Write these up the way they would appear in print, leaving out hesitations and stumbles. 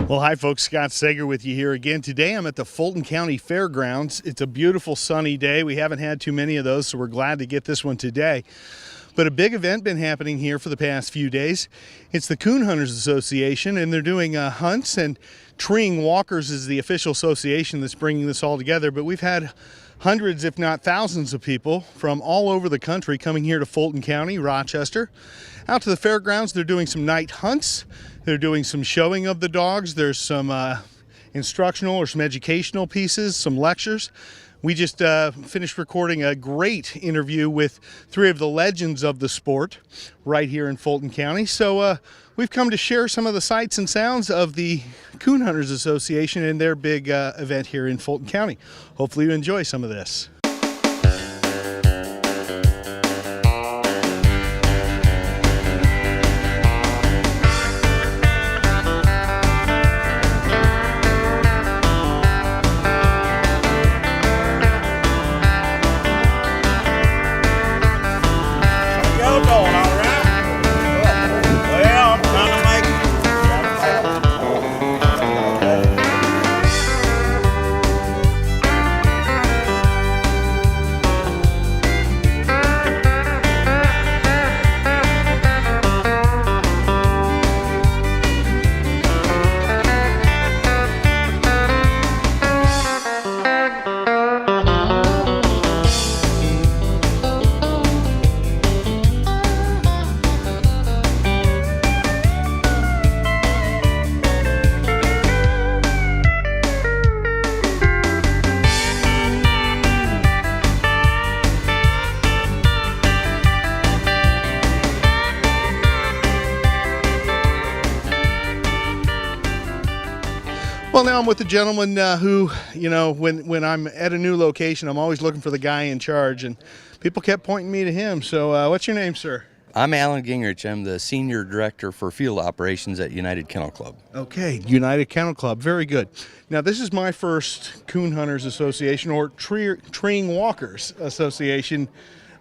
Well, hi folks, Scott Sager with you here again. Today I'm at the Fulton County Fairgrounds. It's a beautiful sunny day. We haven't had too many of those, so we're glad to get this one today. But a big event been happening here for the past few days. It's the Coon Hunters Association, and they're doing hunts, and Treeing Walkers is the official association that's bringing this all together. But we've had hundreds, if not thousands, of people from all over the country coming here to Fulton County, Rochester. Out to the fairgrounds, they're doing some night hunts. They're doing some showing of the dogs. There's some instructional or some educational pieces, some lectures. We just finished recording a great interview with three of the legends of the sport right here in Fulton County. So we've come to share some of the sights and sounds of the Coon Hunters Association and their big event here in Fulton County. Hopefully you enjoy some of this. Well, now I'm with a gentleman who, you know, when I'm at a new location, I'm always looking for the guy in charge, and people kept pointing me to him. So what's your name, sir? I'm Alan Gingrich. I'm the Senior Director for Field Operations at United Kennel Club. Okay, United Kennel Club. Very good. Now, this is my first Coon Hunters Association, or Treeing Walkers Association.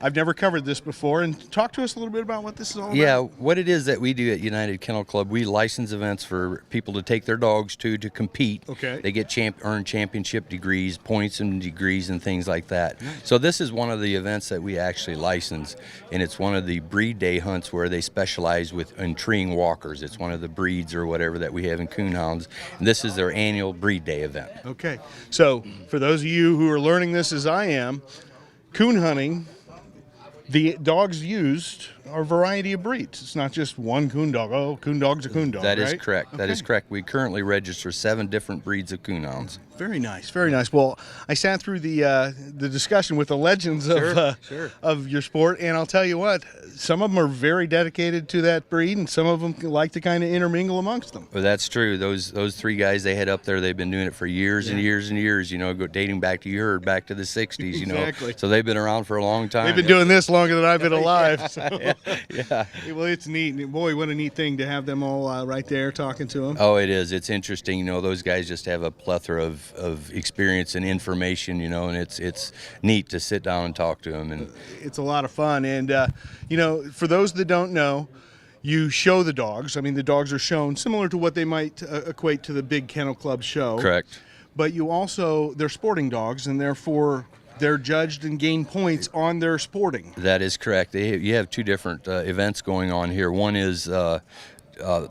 I've never covered this before, and talk to us a little bit about what this is all about. Yeah, what it is that we do at United Kennel Club, we license events for people to take their dogs to compete. Okay. They get earn championship degrees, points and degrees and things like that. Nice. So this is one of the events that we actually license, and it's one of the breed day hunts where they specialize in treeing walkers. It's one of the breeds or whatever that we have in coonhounds, and this is their annual breed day event. Okay, so for those of you who are learning this as I am, coon hunting, the dogs used are a variety of breeds. It's not just one coon dog. Oh, coon dog's a coon dog, That right? is correct. Okay. That is correct. We currently register 7 different breeds of coonhounds. Very nice, very nice. Well, I sat through the discussion with the legends of your sport, and I'll tell you what, some of them are very dedicated to that breed, and some of them like to kind of intermingle amongst them. Well, that's true. Those 3 guys they had up there, they've been doing it for years and years and years. You know, dating back to back to the '60s. You Exactly. know, so they've been around for a long time. They've been doing this longer than I've been alive. So. Yeah. Well, it's neat. Boy, what a neat thing to have them all right there talking to them. Oh, it is. It's interesting. You know, those guys just have a plethora of experience and information. You know, and it's neat to sit down and talk to them. And it's a lot of fun. And you know, for those that don't know, you show the dogs. I mean, the dogs are shown similar to what they might equate to the big Kennel Club show. Correct. But you also, they're sporting dogs, and therefore they're judged and gain points on their sporting. That is correct. You have 2 different events going on here. One is the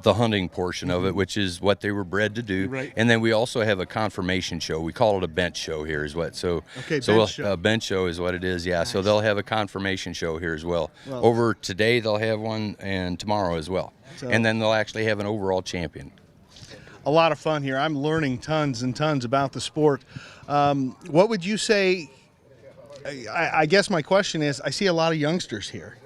hunting portion of it, which is what they were bred to do. Right. And then we also have a confirmation show. We call it a bench show here is what. So, okay, bench show is what it is, yeah. Nice. So they'll have a confirmation show here as well. Over today they'll have one, and tomorrow as well. And then they'll actually have an overall champion. A lot of fun here. I'm learning tons and tons about the sport. What would you say, I guess my question is, I see a lot of youngsters here,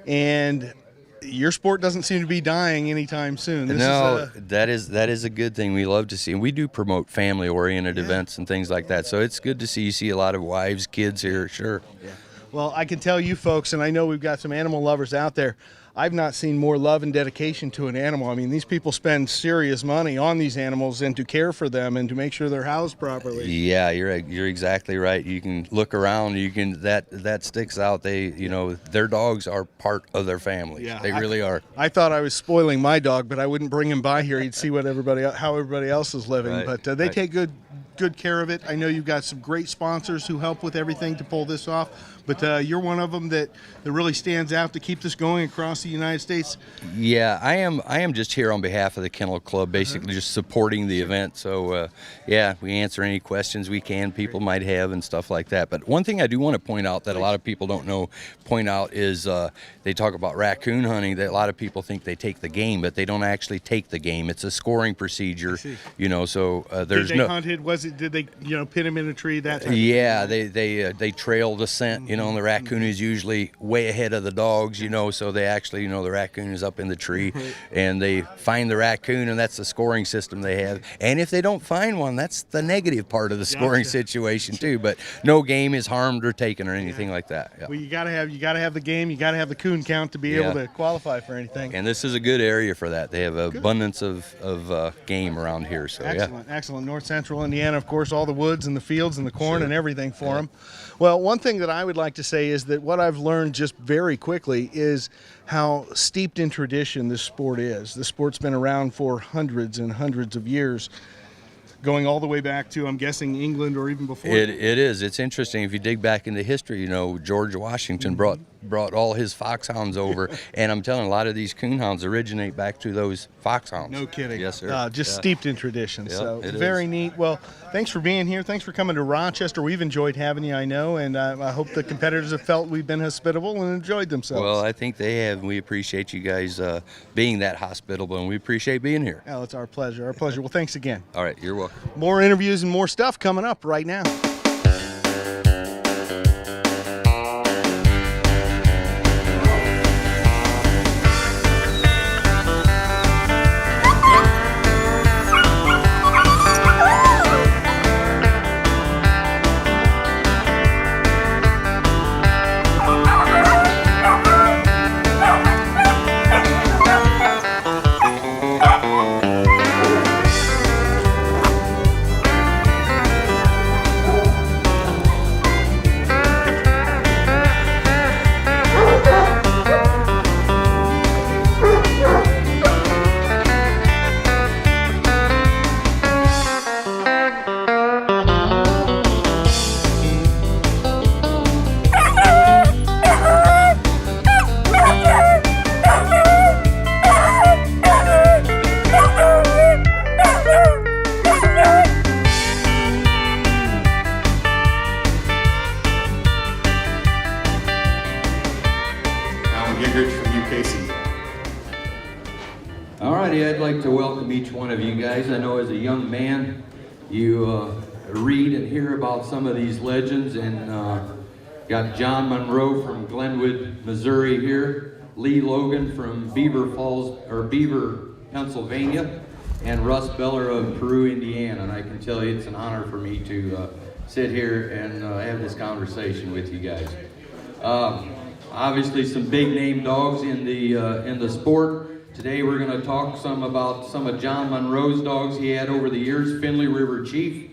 and your sport doesn't seem to be dying anytime soon. That is a good thing. We love to see, and we do promote family-oriented events and things like that. So it's good to see. You see a lot of wives, kids here, sure. Yeah. Well, I can tell you folks, and I know we've got some animal lovers out there, I've not seen more love and dedication to an animal. I mean, these people spend serious money on these animals and to care for them and to make sure they're housed properly. Yeah, you're exactly right. You can look around, you can that sticks out. They, their dogs are part of their family. Yeah, they really are. I thought I was spoiling my dog, but I wouldn't bring him by here. He'd see how everybody else is living. Right, But they take good care of it. I know you've got some great sponsors who help with everything to pull this off, but you're one of them that really stands out to keep this going across the United States. Yeah, I am just here on behalf of the Kennel Club, basically just supporting the event. So yeah, we answer any questions we can people might have and stuff like that. But one thing I do want to point out that a lot of people don't point out is they talk about raccoon hunting, that a lot of people think they take the game, but they don't actually take the game. It's a scoring procedure, so there's Did they hunted? Did they pin him in a tree? That type yeah, of thing? they trail the scent, and the raccoon is usually way ahead of the dogs, so they actually, the raccoon is up in the tree, and they find the raccoon, and that's the scoring system they have. And if they don't find one, that's the negative part of the scoring situation too. But no game is harmed or taken or anything like that. Yeah. Well, you gotta have the game, you gotta have the coon count to be able to qualify for anything. And this is a good area for that. They have an abundance of game around here. So excellent. North Central Indiana, of course, all the woods and the fields and the corn and everything for them. Well, one thing that I would like to say is that what I've learned just very quickly is how steeped in tradition this sport is. The sport's been around for hundreds and hundreds of years, going all the way back to, I'm guessing, England or even before. It is. It's interesting if you dig back into history. George Washington brought all his foxhounds over, and I'm telling you, a lot of these coonhounds originate back to those foxhounds. No kidding. Yes, sir. Just steeped in tradition. Yep, so it very is. neat. Well, thanks for being here. Thanks for coming to Rochester. We've enjoyed having you, I know, and I hope the competitors have felt we've been hospitable and enjoyed themselves. Well, I think they have. We appreciate you guys being that hospitable, and we appreciate being here. Oh, it's our pleasure. Our pleasure. Well, thanks again. All right, you're welcome. More interviews and more stuff coming up right now. I'd like to welcome each one of you guys. I know as a young man, you read and hear about some of these legends, and got John Monroe from Glenwood, Missouri here, Lee Logan from Beaver, Pennsylvania, and Russ Beller of Peru, Indiana. And I can tell you it's an honor for me to sit here and have this conversation with you guys. Obviously some big name dogs in the sport. Today we're going to talk about some of John Monroe's dogs he had over the years. Finley River Chief.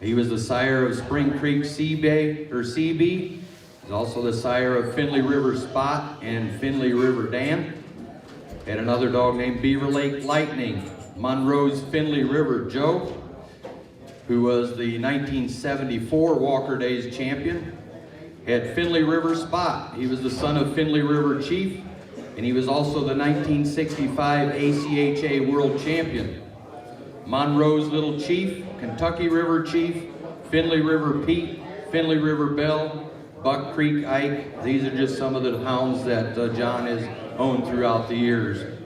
He was the sire of Spring Creek CB. He's also the sire of Finley River Spot and Finley River Dan. Had another dog named Beaver Lake Lightning. Monroe's Finley River Joe, who was the 1974 Walker Days champion. Had Finley River Spot. He was the son of Finley River Chief, and he was also the 1965 ACHA World Champion. Monroe's Little Chief, Kentucky River Chief, Finley River Pete, Finley River Bell, Buck Creek Ike. These are just some of the hounds that John has owned throughout the years.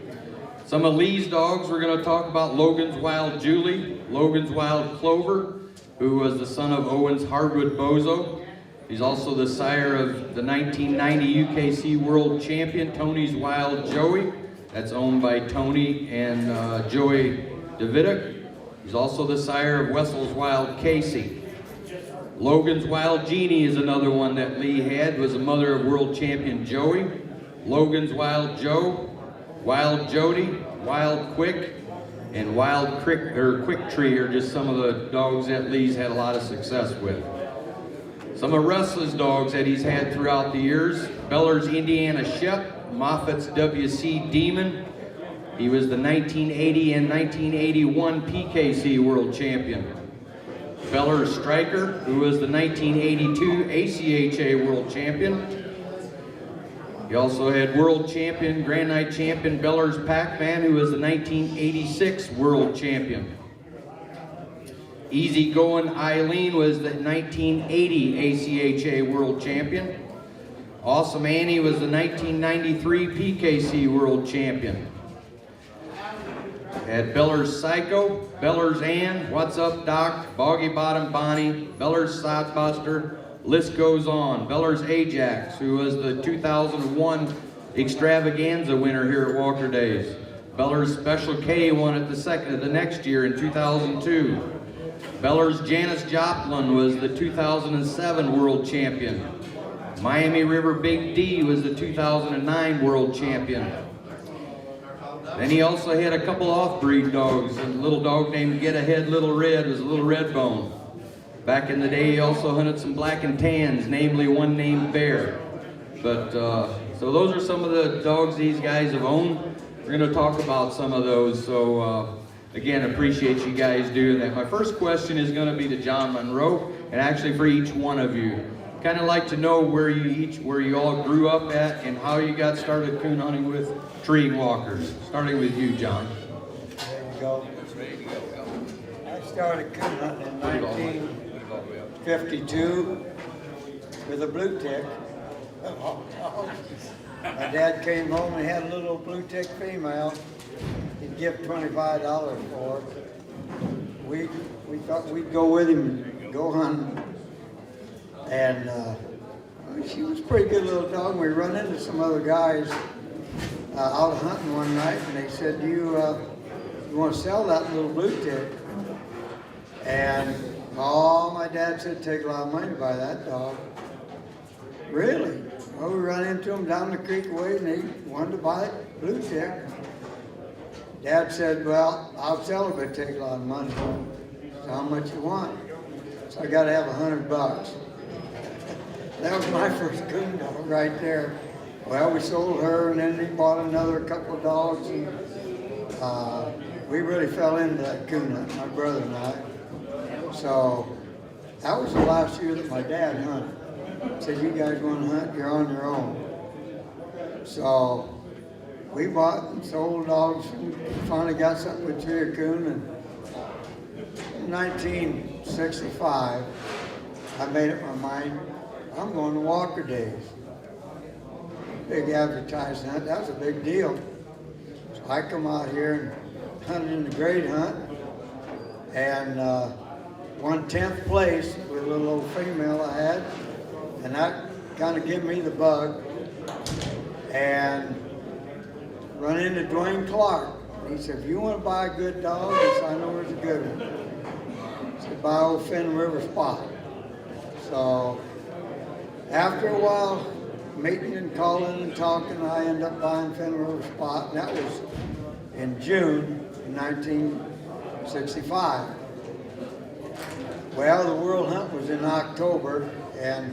Some of Lee's dogs we're going to talk about: Logan's Wild Julie, Logan's Wild Clover, who was the son of Owen's Hardwood Bozo. He's also the sire of the 1990 UKC World Champion, Tony's Wild Joey. That's owned by Tony and Joey Davidic. He's also the sire of Wessel's Wild Casey. Logan's Wild Genie is another one that Lee had, was the mother of world champion Joey. Logan's Wild Joe, Wild Jody, Wild Quick, and Wild Quick Tree are just some of the dogs that Lee's had a lot of success with. Some of Russell's dogs that he's had throughout the years: Beller's Indiana Shep, Moffitt's WC Demon. He was the 1980 and 1981 PKC World Champion. Beller's Striker, who was the 1982 ACHA World Champion. He also had World Champion, Grand Night Champion Beller's Pac-Man, who was the 1986 World Champion. Easy Going Eileen was the 1980 ACHA World Champion. Awesome Annie was the 1993 PKC World Champion. Had Beller's Psycho, Beller's Ann, What's Up Doc, Boggy Bottom Bonnie, Beller's Sodbuster, list goes on. Beller's Ajax, who was the 2001 Extravaganza winner here at Walker Days. Beller's Special K won it the next year in 2002. Beller's Janis Joplin was the 2007 World Champion. Miami River Big D was the 2009 World Champion. Then he also had a couple off-breed dogs. A little dog named Get Ahead Little Red was a little red bone. Back in the day, he also hunted some black and tans, namely one named Bear. But so those are some of the dogs these guys have owned. We're going to talk about some of those. So again, appreciate you guys doing that. My first question is going to be to John Monroe, and actually for each one of you. Kind of like to know where you all grew up at and how you got started coon hunting with treeing walkers. Starting with you, John. There you go. I started coon hunting in 1952 with a blue tick. My dad came home and had a little blue tick female. He'd give $25 for it. We thought we'd go with him and go hunting. And she was a pretty good little dog. We run into some other guys out hunting one night, and they said, "Do you want to sell that little blue tick?" And my dad said, "Take a lot of money to buy that dog." Really? Well, we run into them down the creek way, and they wanted to buy it, blue tick. Dad said, "Well, I'll sell it, but take a lot of money." So how much you want? So I got to have $100. That was my first coon dog right there. Well, we sold her, and then we bought another couple of dogs, and we really fell into that coon hunt, my brother and I. So that was the last year that my dad hunted. He said, "You guys want to hunt? You're on your own." So we bought and sold dogs, and finally got something with Tria Coon. And in 1965, I made up my mind, I'm going to Walker Days. Big advertising hunt, that was a big deal. So I come out here and hunted in the grade hunt, and won 10th place with a little old female I had, and that kind of gave me the bug. And run into Dwayne Clark. He said, "If you want to buy a good dog," he said, "I know where's a good one." He said, "Buy old Finley River Spot." So after a while, meeting and calling and talking, I ended up buying Finley River Spot, and that was in June 1965. Well, the World Hunt was in October, and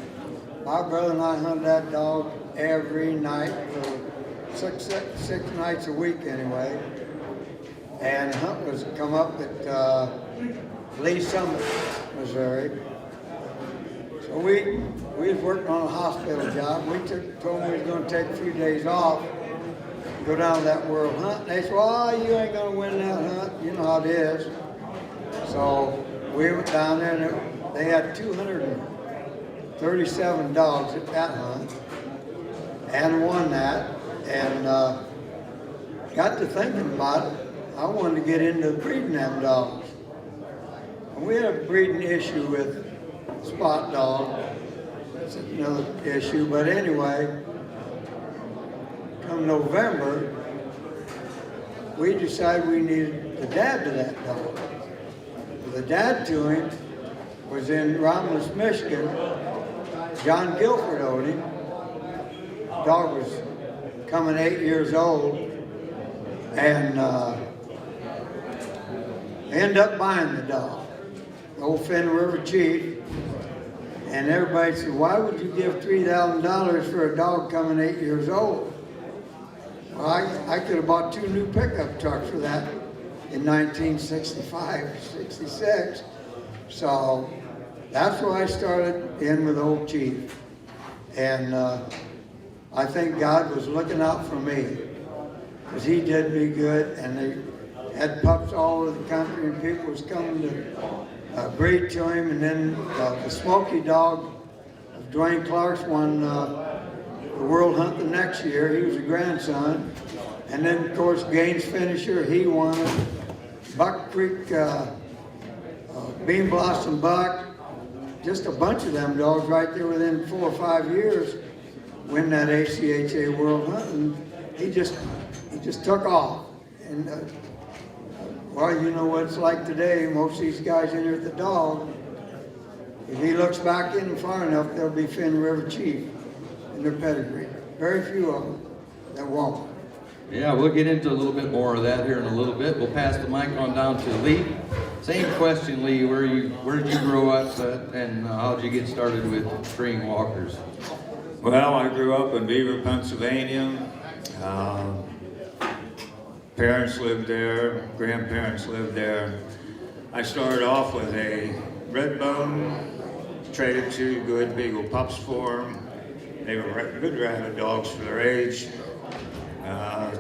my brother and I hunted that dog every night for six nights a week anyway. And the hunt was come up at Lee Summit, Missouri. So we was working on a hospital job. We told them we was going to take a few days off, go down to that World Hunt. And they said, "Well, you ain't going to win that hunt. You know how it is." So we went down there, and they had 237 dogs at that hunt, and won that. And got to thinking about it. I wanted to get into breeding them dogs. And we had a breeding issue with spot dog. That's another issue, but anyway, come November, we decided we needed the dad to that dog. The dad to him was in Romulus, Michigan. John Guilford owned him. The dog was coming 8 years old, and end up buying the dog, the old Finley River chief. And everybody said, why would you give $3,000 for a dog coming 8 years old? Well, I could have bought 2 new pickup trucks for that in 1965, 66. So that's where I started in with old chief. And I think God was looking out for me, because he did me good, and they had pups all over the country, and people was coming to breed to him. And then the Smoky dog of Dwayne Clark's won the World Hunt the next year. He was a grandson. And then, of course, Gaines Finisher, he won it. Buck Creek, Bean Blossom Buck, just a bunch of them dogs right there within 4 or 5 years win that ACHA World Hunt. And he just took off. And well, you know what it's like today. Most of these guys enter the dog. If he looks back in them far enough, they'll be Finley River chief in their pedigree. Very few of them that won't. Yeah, we'll get into a little bit more of that here in a little bit. We'll pass the mic on down to Lee. Same question, Lee. Where did you grow up and how did you get started with treeing walkers? Well, I grew up in Beaver, Pennsylvania. Parents lived there, grandparents lived there. I started off with a red bone, traded 2 good Beagle pups for them. They were good rabbit dogs for their age.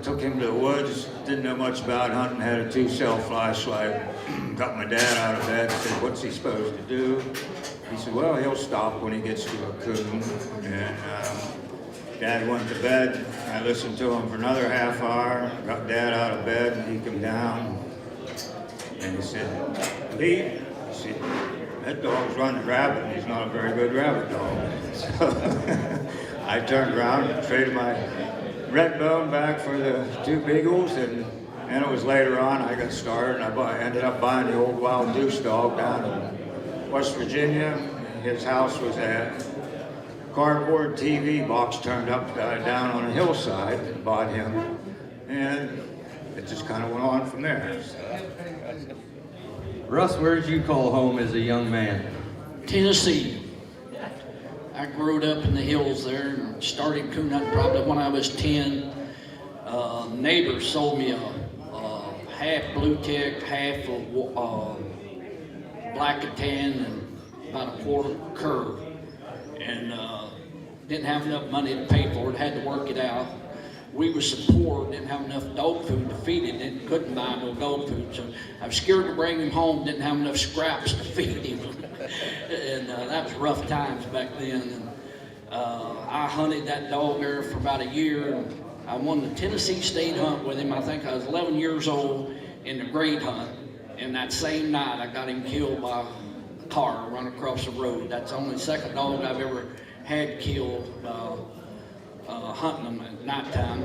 Took him to the woods, didn't know much about hunting, had a 2-cell flashlight. Got my dad out of bed, said, what's he supposed to do? He said, well, he'll stop when he gets to a coon. And Dad went to bed. I listened to him for another half hour, got Dad out of bed, and he came down. And he said, Lee, he said, that dog's running a rabbit, and he's not a very good rabbit dog. So I turned around and traded my red bone back for the 2 Beagles, and it was later on I got started, and I ended up buying the old Wild Deuce dog down in West Virginia. His house was a cardboard TV box turned up down on a hillside, and bought him, and it just kind of went on from there. Russ, where did you call home as a young man? Tennessee. I grew up in the hills there and started coon hunting probably when I was 10. Neighbors sold me a half blue tick, half of black and tan, and about a quarter curve. And didn't have enough money to pay for it, had to work it out. We were so poor, didn't have enough dog food to feed it, couldn't buy no dog food. So I was scared to bring him home, didn't have enough scraps to feed him. And that was rough times back then. And I hunted that dog there for about a year. And I won the Tennessee state hunt with him. I think I was 11 years old in the grade hunt. And that same night, I got him killed by a car run across the road. That's the only second dog I've ever had killed hunting them at nighttime.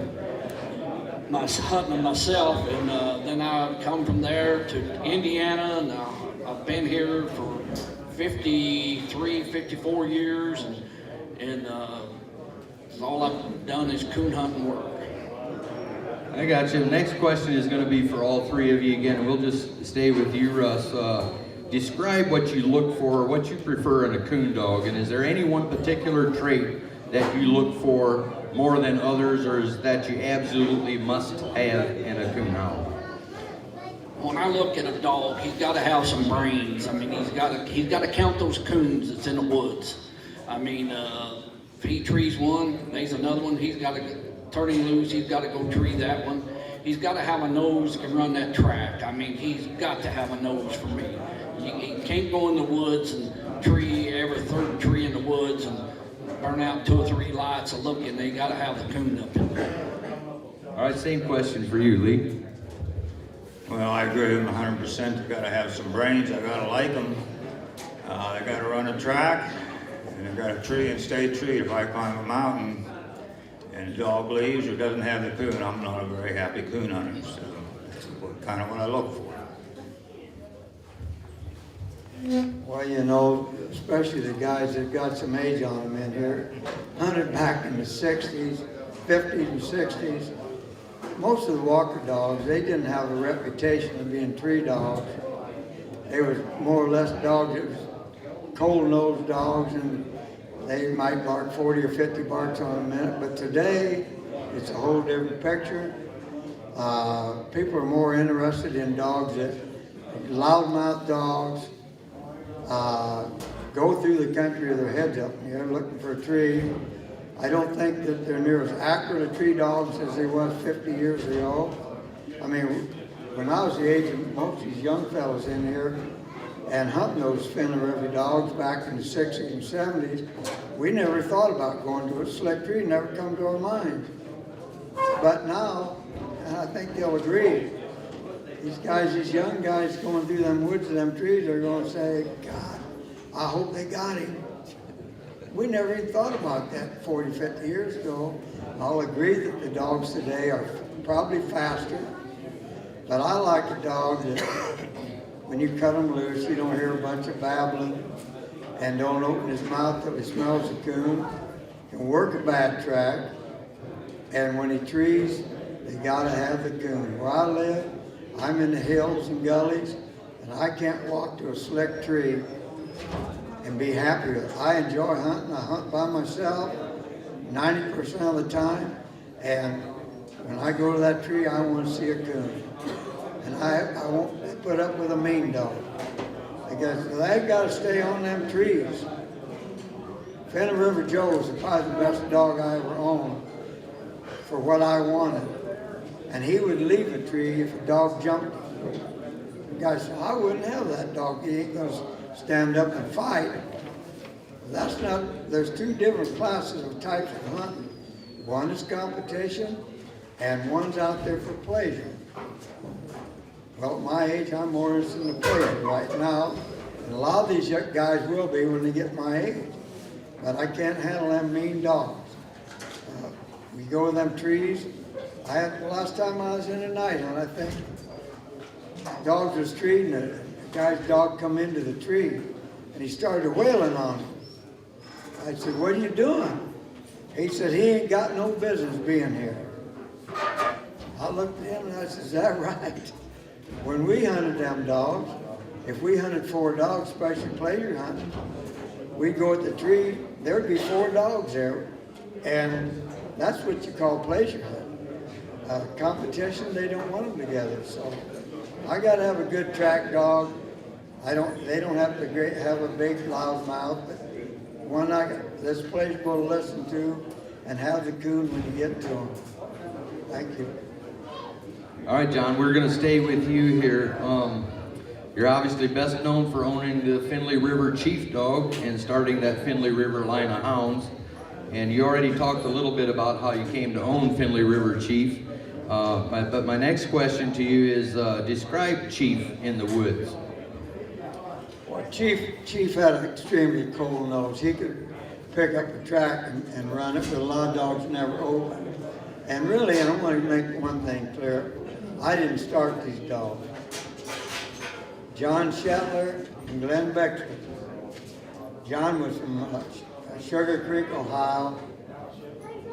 Hunting them myself, and then I come from there to Indiana, and I've been here for 53, 54 years, and all I've done is coon hunting work. I got you. The next question is going to be for all 3 of you again. We'll just stay with you, Russ. Describe what you look for, what you prefer in a coon dog, and is there any one particular trait that you look for more than others, or is that you absolutely must have in a coon hound? When I look at a dog, he's got to have some brains. I mean, he's got to count those coons that's in the woods. I mean, if he trees one, there's another one. He's got to turn him loose. He's got to go tree that one. He's got to have a nose that can run that track. I mean, he's got to have a nose for me. You can't go in the woods and tree every 3rd tree in the woods and burn out 2 or 3 lights of looking. They got to have the coon up in there. All right, same question for you, Lee. Well, I agree with him 100%. You got to have some brains. I got to like them. They got to run a track, and they got to tree and stay treed. If I climb a mountain and the dog leaves or doesn't have the coon, I'm not a very happy coon hunter. So that's kind of what I look for. Well, you know, especially the guys that got some age on them in here, hunted back in the 60s, 50s and 60s, most of the Walker dogs, they didn't have a reputation of being tree dogs. They was more or less dogs that was cold-nosed dogs, and they might bark 40 or 50 barks on a minute. But today, it's a whole different picture. People are more interested in dogs that loudmouth dogs, go through the country with their heads up, looking for a tree. I don't think that they're near as accurate a tree dogs as they was 50 years ago. I mean, when I was the age of most of these young fellas in here and hunting those Finley River dogs back in the 60s and 70s, we never thought about going to a slick tree, never come to our minds. But now, and I think they'll agree, these young guys going through them woods and them trees are going to say, God, I hope they got him. We never even thought about that 40, 50 years ago. I'll agree that the dogs today are probably faster, but I like a dog that when you cut him loose, you don't hear a bunch of babbling and don't open his mouth till he smells a coon, can work a bad track, and when he trees, they gotta have the coon. Where I live, I'm in the hills and gullies, and I can't walk to a slick tree and be happy with it. I enjoy hunting. I hunt by myself 90% of the time, and when I go to that tree, I want to see a coon. And I won't put up with a mean dog, because they've got to stay on them trees. Finley River Joe was probably the best dog I ever owned for what I wanted. And he would leave a tree if a dog jumped him. The guy said, I wouldn't have that dog. He ain't going to stand up and fight. That's not, there's two different classes of types of hunting. One is competition, and one's out there for pleasure. Well, at my age, I'm more interested in the pleasure right now, and a lot of these guys will be when they get my age. But I can't handle them mean dogs. We go to them trees. The last time I was in a night hunt, I think, dogs was treating it. A guy's dog come into the tree, and he started wailing on him. I said, what are you doing? He said, he ain't got no business being here. I looked at him and I said, is that right? When we hunted them dogs, if we hunted 4 dogs, especially pleasure hunting, we'd go at the tree, there'd be 4 dogs there, and that's what you call pleasure hunting. Competition, they don't want them together, so I got to have a good track dog. They don't have to have a big loud mouth, but one that's pleasurable to listen to, and have the coon when you get to them. Thank you. All right, John, we're going to stay with you here. You're obviously best known for owning the Finley River Chief dog and starting that Finley River line of hounds. And you already talked a little bit about how you came to own Finley River Chief. But my next question to you is, describe Chief in the woods. Well, Chief had an extremely cold nose. He could pick up a track and run it, but a lot of dogs never open. And really, I want to make one thing clear. I didn't start these dogs. John Shetler and Glenn Bexley. John was from Sugar Creek, Ohio.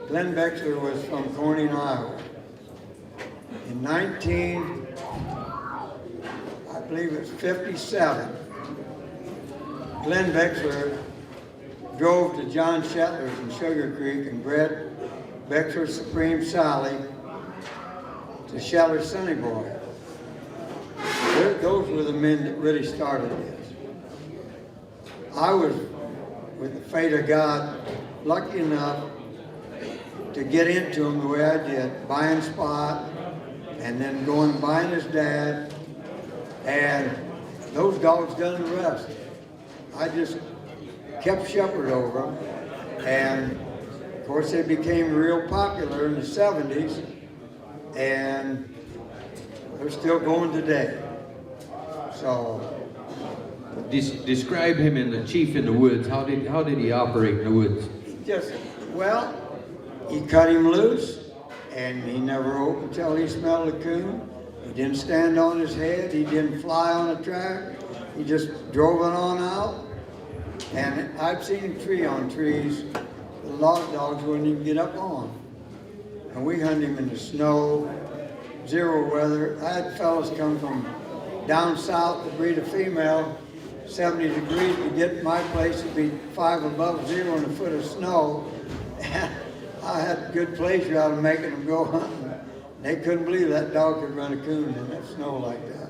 Glenn Bexley was from Corning, Iowa. In 1957, Glenn Bexler drove to John Shetler's in Sugar Creek and bred Bexler Supreme Sally to Shetler Sonny Boy. Those were the men that really started this. I was, with the fate of God, lucky enough to get into them the way I did, buying Spot, and then going and buying his dad, and those dogs done the rest. I just kept shepherd over them, and of course they became real popular in the 70s, and they're still going today. So, Describe him in the Chief in the woods. How did he operate in the woods? He cut him loose, and he never opened until he smelled a coon. He didn't stand on his head. He didn't fly on a track. He just drove it on out. And I've seen him tree on trees that a lot of dogs wouldn't even get up on. and we hunt him in the snow, zero weather. I had fellas come from down south to breed a female, 70 degrees to get my place to be 5 above zero and a foot of snow. And I had good pleasure out of making them go hunting. They couldn't believe that dog could run a coon in that snow like that.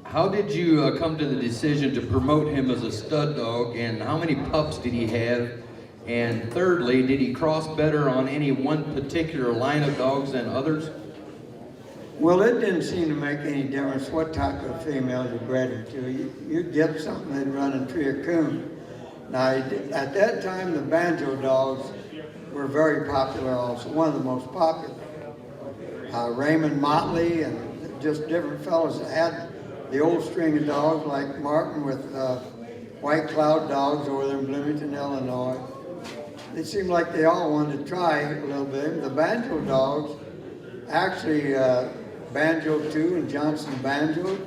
How did you come to the decision to promote him as a stud dog, and how many pups did he have? And thirdly, did he cross better on any one particular line of dogs than others? Well, it didn't seem to make any difference what type of females you bred him to. You'd get something that'd run and tree a coon. Now, at that time, the banjo dogs were very popular also, one of the most popular. Raymond Motley and just different fellows that had the old string of dogs, like Martin with White Cloud dogs over there in Bloomington, Illinois. It seemed like they all wanted to try a little bit. The banjo dogs, actually Banjo 2 and Johnson Banjo,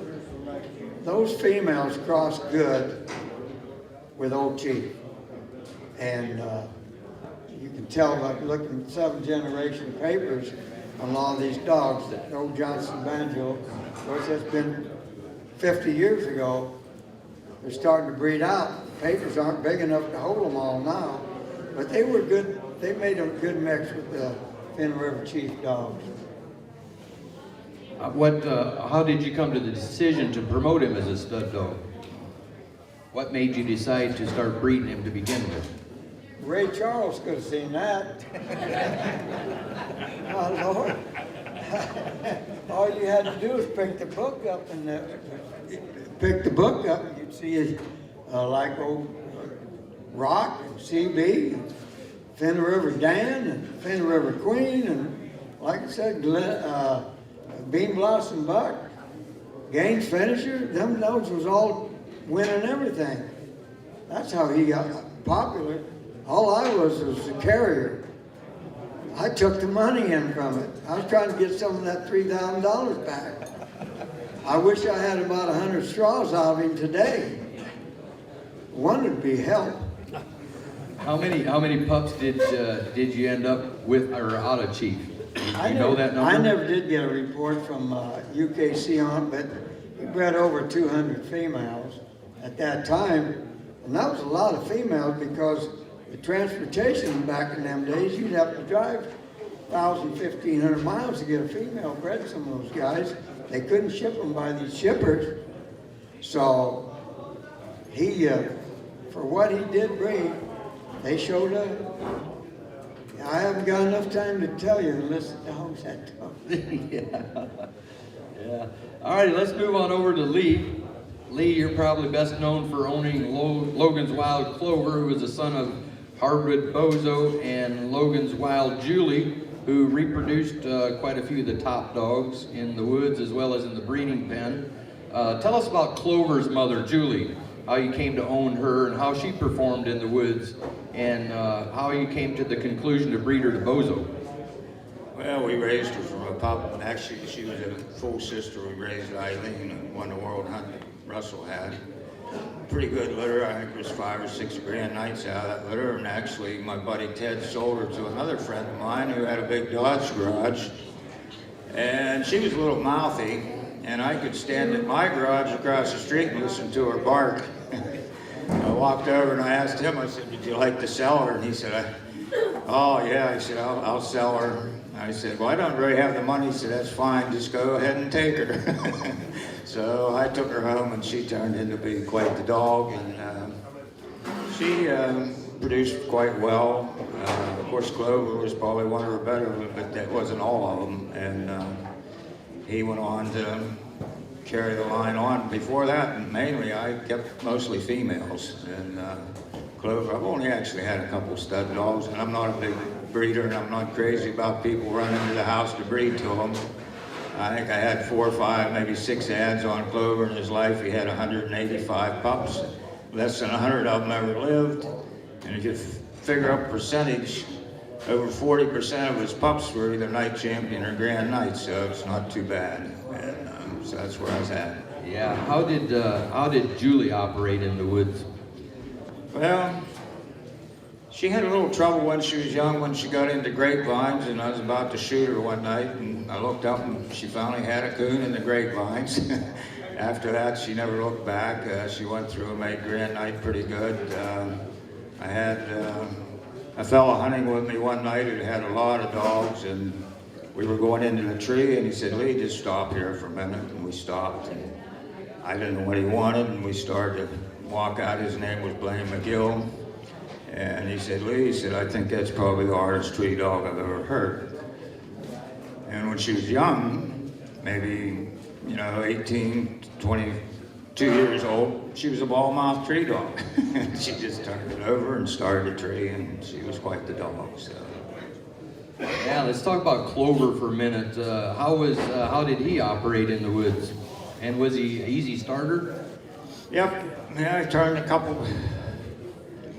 those females crossed good with Old Chief. And you can tell by looking at 7th generation papers on a lot of these dogs that old Johnson Banjo, of course that's been 50 years ago, they're starting to breed out. The papers aren't big enough to hold them all now, but they were good. They made a good mix with the Finley River Chief dogs. How did you come to the decision to promote him as a stud dog? What made you decide to start breeding him to begin with? Ray Charles could have seen that. My Lord. All you had to do was pick the book up and you'd see it like old Rock and CB, and Finley River Dan and Finley River Queen, and like I said, Bean Blossom Buck, Gaines Finisher. Them dogs was all winning everything. That's how he got popular. All I was a carrier. I took the money in from it. I was trying to get some of that $3,000 back. I wish I had about 100 straws out of him today. One would be help. How many pups did you end up with or out of Chief? You know that number? I never did get a report from UKC on it, but he bred over 200 females at that time. And that was a lot of females because the transportation back in them days, you'd have to drive 1,000, 1,500 miles to get a female bred. Some of those guys, they couldn't ship them by these shippers. So he, for what he did breed, they showed up. I haven't got enough time to tell you unless the dogs had to. Yeah. All right, let's move on over to Lee. Lee, you're probably best known for owning Logan's Wild Clover, who is the son of Hardwood Bozo, and Logan's Wild Julie, who reproduced quite a few of the top dogs in the woods as well as in the breeding pen. Tell us about Clover's mother, Julie, how you came to own her and how she performed in the woods, and how you came to the conclusion to breed her to Bozo. Well, we raised her from a pup. Actually, she was a full sister. We raised Eileen, and won the world hunt that Russell had. Pretty good litter. I think there's 5 or 6 grand nights out of that litter. And actually, my buddy Ted sold her to another friend of mine who had a big Dodge garage. And she was a little mouthy, and I could stand at my garage across the street and listen to her bark. I walked over and I asked him, I said, "Did you like to sell her?" And he said, "Oh yeah." I said, I'll sell her. I said, "Well, I don't really have the money." He said, "That's fine, just go ahead and take her." So I took her home, and she turned into be quite the dog, and she produced quite well. Of course, Clover was probably one of her better, but that wasn't all of them. And he went on to carry the line on. Before that, and mainly, I kept mostly females. And Clover, I've only actually had a couple stud dogs, and I'm not a big breeder, and I'm not crazy about people running to the house to breed to them. I think I had 4 or 5, maybe 6 ads on Clover in his life. He had 185 pups. Less than 100 of them ever lived. And if you figure up percentage, over 40% of his pups were either night champion or grand knight, so it's not too bad. And so that's where I was at. Yeah. How did Julie operate in the woods? Well, She had a little trouble when she was young, when she got into grapevines, and I was about to shoot her one night, and I looked up and she finally had a coon in the grapevines. After that, she never looked back. She went through a May Grand night pretty good. I had a fella hunting with me one night who had a lot of dogs, and we were going into the tree, and he said, "Lee, just stop here for a minute," and we stopped. And I didn't know what he wanted, and we started to walk out. His name was Blaine McGill. And he said, "Lee," he said, "I think that's probably the hardest tree dog I've ever heard." And when she was young, maybe, 18, 22 years old, she was a ball-mouthed tree dog. She just turned it over and started a tree, and she was quite the dog. So. Yeah, let's talk about Clover for a minute. How did he operate in the woods? And was he an easy starter? Yep, yeah, I turned a couple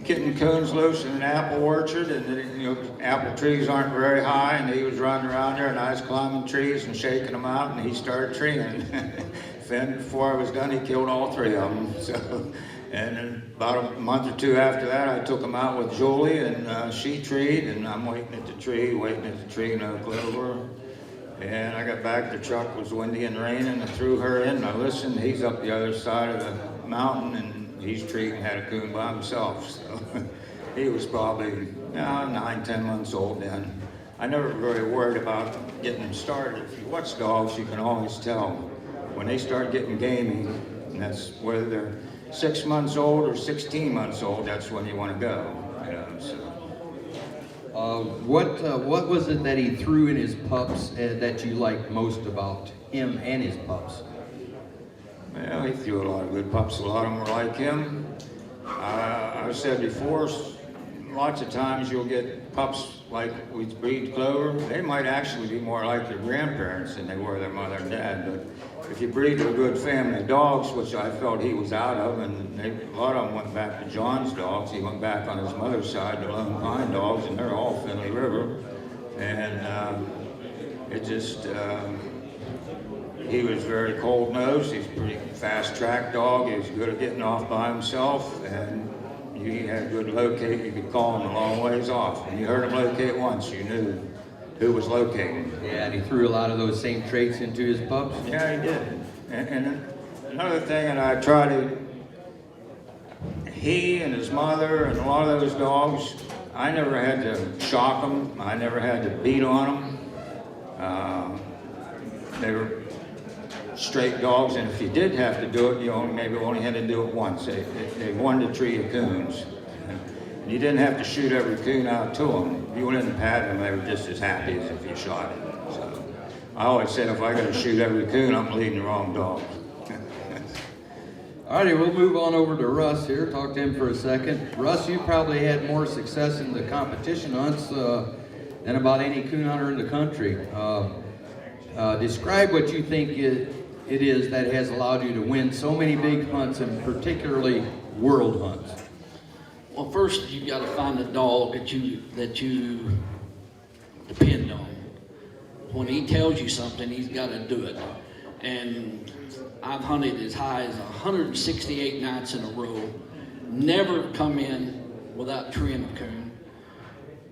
kitten coons loose in an apple orchard, and apple trees aren't very high, and he was running around there, and I was climbing trees and shaking them out, and he started treeing. Then before I was done, he killed all three of them. So, and then about a month or two after that, I took him out with Julie, and she treed, and I'm waiting at the tree, no clover. And I got back, the truck was windy and raining, I threw her in, and I listened. He's up the other side of the mountain, and he's treating, had a coon by himself. So he was probably 9, 10 months old then. I never really worried about getting them started. If you watch dogs, you can always tell when they start getting gamey, and that's whether they're 6 months old or 16 months old, that's when you want to go. So. What was it that he threw in his pups that you liked most about him and his pups? Well, he threw a lot of good pups. A lot of them were like him. I've said before, lots of times you'll get pups like we breed Clover. They might actually be more like their grandparents than they were their mother and dad. But if you breed a good family of dogs, which I felt he was out of, and a lot of them went back to John's dogs. He went back on his mother's side, the Lone Pine dogs, and they're all Finley River. And it just... he was very cold-nosed. He's a pretty fast-track dog. He was good at getting off by himself, and he had good locate. You could call him a long ways off. When you heard him locate once, you knew who was locating. Yeah, and he threw a lot of those same traits into his pups? Yeah, he did. And another thing, and I try to, he and his mother and a lot of those dogs, I never had to shock them. I never had to beat on them. They were straight dogs, and if you did have to do it, you only had to do it once. They wanted to tree of coons. And you didn't have to shoot every coon out to them. If you went in and patted them, they were just as happy as if you shot it. So I always said, if I got to shoot every coon, I'm leading the wrong dog. All righty, we'll move on over to Russ here, talk to him for a second. Russ, you probably had more success in the competition hunts than about any coon hunter in the country. Describe what you think it is that has allowed you to win so many big hunts, and particularly world hunts. Well, first you've got to find a dog that you depend on. When he tells you something, he's got to do it. And I've hunted as high as 168 nights in a row, never come in without treeing a coon.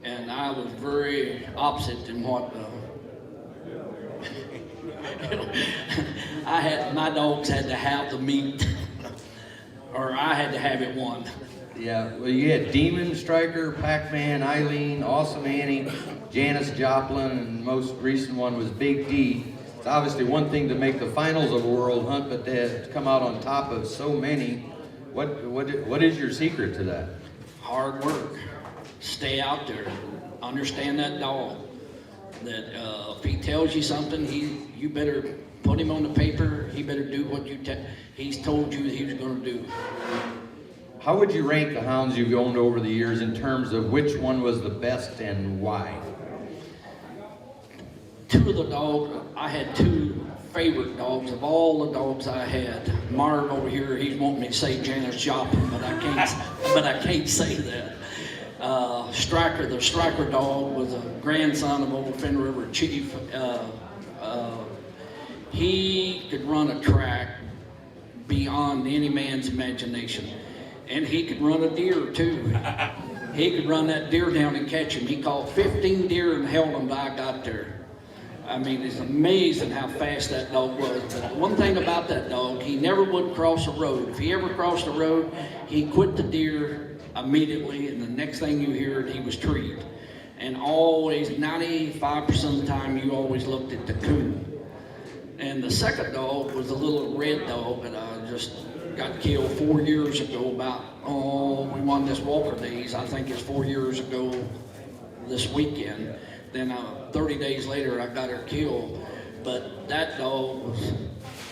And I was very opposite in what my dogs had to have the meat, or I had to have it won. Yeah, well, you had Demon, Striker, Pac-Man, Eileen, Awesome Annie, Janice Joplin, and most recent one was Big D. It's obviously one thing to make the finals of a world hunt, but to come out on top of so many, what is your secret to that? Hard work. Stay out there. Understand that dog. That if he tells you something, you better put him on the paper. He better do what he's told you that he was going to do. How would you rank the hounds you've owned over the years in terms of which one was the best and why? Two of the dogs, I had two favorite dogs of all the dogs I had. Marv over here, he's wanting me to say Janice Joplin, but I can't say that. Striker, the Striker dog, was a grandson of old Finley River chief. He could run a track beyond any man's imagination. And he could run a deer too. He could run that deer down and catch him. He caught 15 deer and held them till I got there. I mean, it's amazing how fast that dog was. But one thing about that dog, he never would cross a road. If he ever crossed a road, he quit the deer immediately, and the next thing you heard, he was treed. And always, 95% of the time, you always looked at the coon. And the second dog was a little red dog that I just got killed 4 years ago we won this Walker Days. I think it's 4 years ago this weekend. Then 30 days later, I got her killed. But that dog was,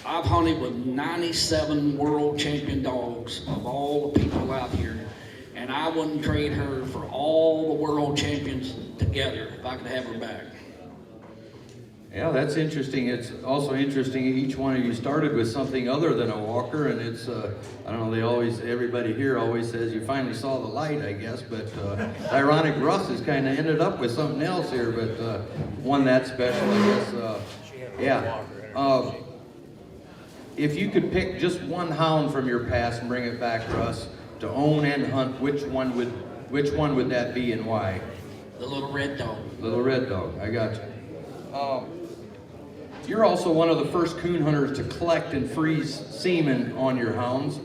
I've hunted with 97 world champion dogs of all the people out here. And I wouldn't trade her for all the world champions together if I could have her back. Yeah, that's interesting. It's also interesting each one of you started with something other than a walker, and it's, I don't know, everybody here always says you finally saw the light, I guess, but ironic Russ has kind of ended up with something else here, but one that special, I guess. Yeah. If you could pick just one hound from your past and bring it back, Russ, to own and hunt, which one would that be and why? The little red dog. Little red dog, I got you. You're also one of the first coon hunters to collect and freeze semen on your hounds.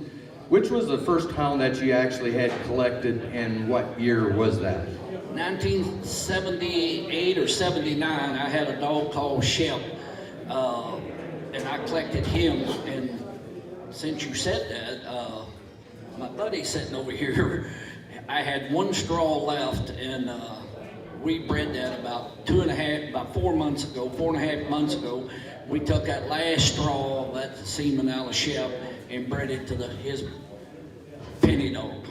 Which was the first hound that you actually had collected, and what year was that? 1978 or 79, I had a dog called Shep, and I collected him. And since you said that, my buddy sitting over here, I had one straw left, and we bred that about 4 months ago, 4.5 months ago. We took that last straw, that semen out of Shep, and bred it to his penny dog.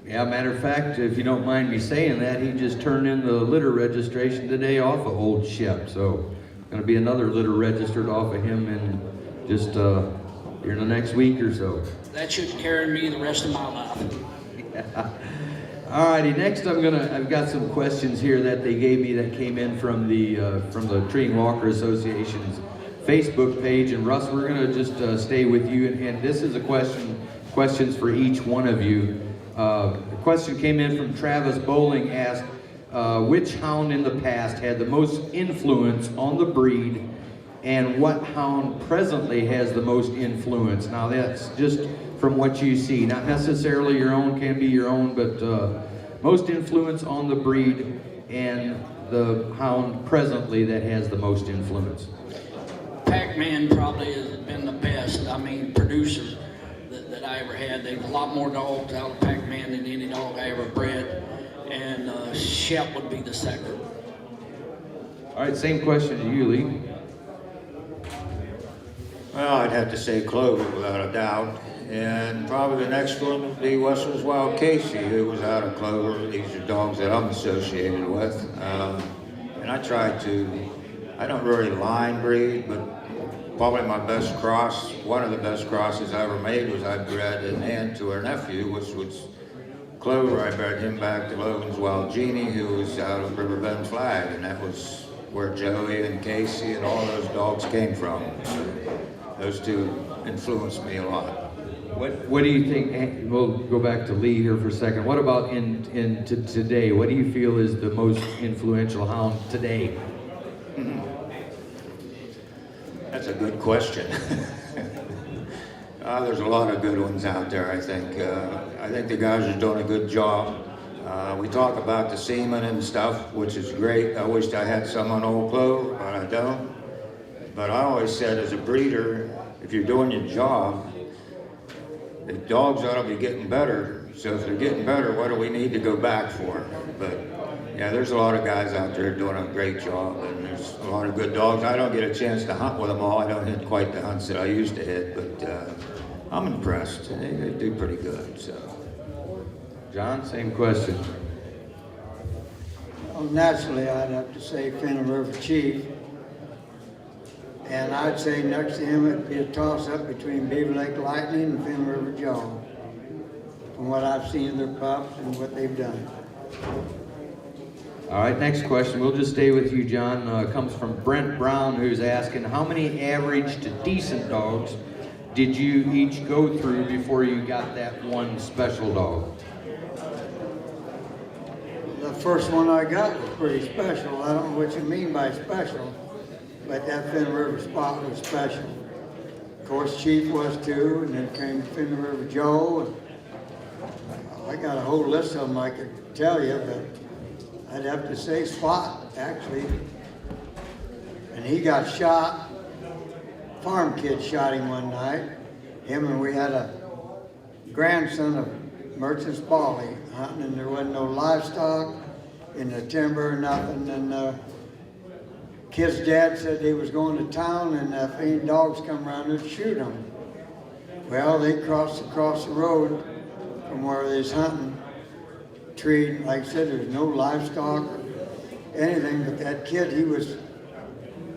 Yeah, matter of fact, if you don't mind me saying that, he just turned in the litter registration today off of old Shep. So, going to be another litter registered off of him in just here in the next week or so. That should carry me the rest of my life. Yeah. Alrighty, next I've got some questions here that they gave me that came in from the Treeing Walker Association's Facebook page. And Russ, we're gonna just stay with you, and this is a questions for each one of you. A question came in from Travis Bowling, asked, which hound in the past had the most influence on the breed, and what hound presently has the most influence? Now that's just from what you see, not necessarily your own, can be your own, but most influence on the breed and the hound presently that has the most influence. Pac-Man probably has been the best, producer that I ever had. There's a lot more dogs out of Pac-Man than any dog I ever bred, and Shep would be the second. All right, same question to you, Lee. Well, I'd have to say Clover without a doubt. And probably the next one would be Western's Wild Casey, who was out of Clover. These are dogs that I'm associated with. And I don't really line breed, but probably my best cross, one of the best crosses I ever made was I bred an aunt to her nephew, which was Clover. I bred him back to Logan's Wild Genie, who was out of Riverbend Flag, and that was where Joey and Casey and all those dogs came from. Those two influenced me a lot. What do you think? We'll go back to Lee here for a second. What about in today? What do you feel is the most influential hound today? That's a good question. There's a lot of good ones out there, I think. I think the guys are doing a good job. We talk about the semen and stuff, which is great. I wished I had some on Old Clover, but I don't. But I always said, as a breeder, if you're doing your job, the dogs ought to be getting better. So if they're getting better, what do we need to go back for? But yeah, there's a lot of guys out there doing a great job, and there's a lot of good dogs. I don't get a chance to hunt with them all. I don't hit quite the hunts that I used to hit, but I'm impressed. They do pretty good. So, John, same question. Well, naturally, I'd have to say Finley River Chief. And I'd say next to him it'd be a toss-up between Beaver Lake Lightning and Finley River John, from what I've seen of their pups and what they've done. All right, next question. We'll just stay with you, John. Comes from Brent Brown, who's asking, how many average to decent dogs did you each go through before you got that one special dog? first one I got was pretty special. I don't know what you mean by special, but that Finley River spot was special. Of course, Chief was too, and then came Finley River Joe. And I got a whole list of them I could tell you, but I'd have to say Spot, actually. And he got shot. Farm kid shot him one night. Him and we had a grandson of Merchant Spaulding hunting, and there wasn't no livestock in the timber or nothing. And kid's dad said he was going to town, and if any dogs come around, they'd shoot them. Well, they crossed across the road from where they was hunting. Tree, like I said, there's no livestock or anything, but that kid, he was,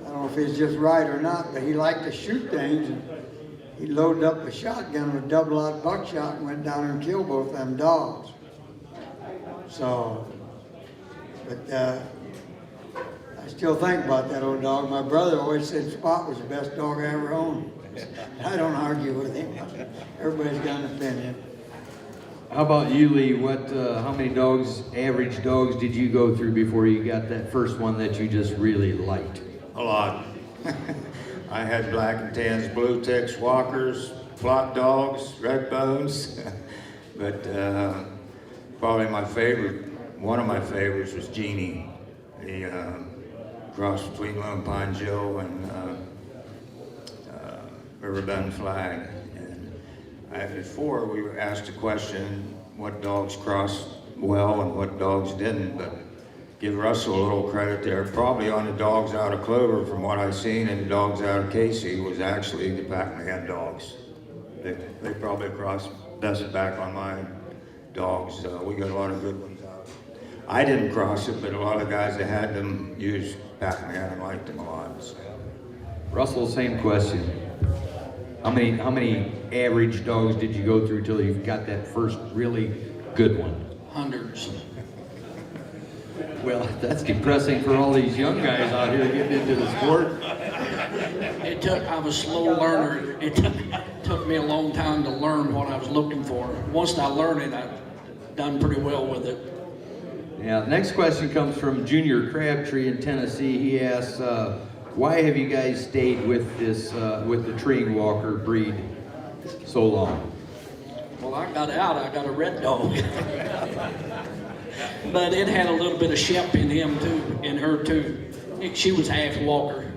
I don't know if he's just right or not, but he liked to shoot things. And he loaded up a shotgun with double-aught buckshot and went down there and killed both them dogs. So, but I still think about that old dog. My brother always said Spot was the best dog I ever owned. I don't argue with him. Everybody's got an opinion. How about you, Lee? How many dogs, average dogs, did you go through before you got that first one that you just really liked? A lot. I had black and tans, blue ticks, walkers, flock dogs, red bones, but probably my favorite, one of my favorites was Jeannie, the cross between Lone Pine Joe and Riverbend Flag. And before we were asked a question, what dogs crossed well and what dogs didn't, but give Russell a little credit there. Probably on the dogs out of Clover, from what I've seen, and the dogs out of Casey was actually the Pac-Man dogs. They probably crossed best back on my dogs. We got a lot of good ones out. I didn't cross it, but a lot of guys that had them used Pac-Man and liked them a lot. So. Russell, same question. How many average dogs did you go through till you got that first really good one? Hundreds. Well, that's depressing for all these young guys out here getting into the sport. I was a slow learner. It took me a long time to learn what I was looking for. Once I learned it, I've done pretty well with it. Yeah, next question comes from Junior Crabtree in Tennessee. He asks, why have you guys stayed with this, with the treeing walker breed so long? Well, I got out, I got a red dog. But it had a little bit of Shep in him too, in her too. She was half walker.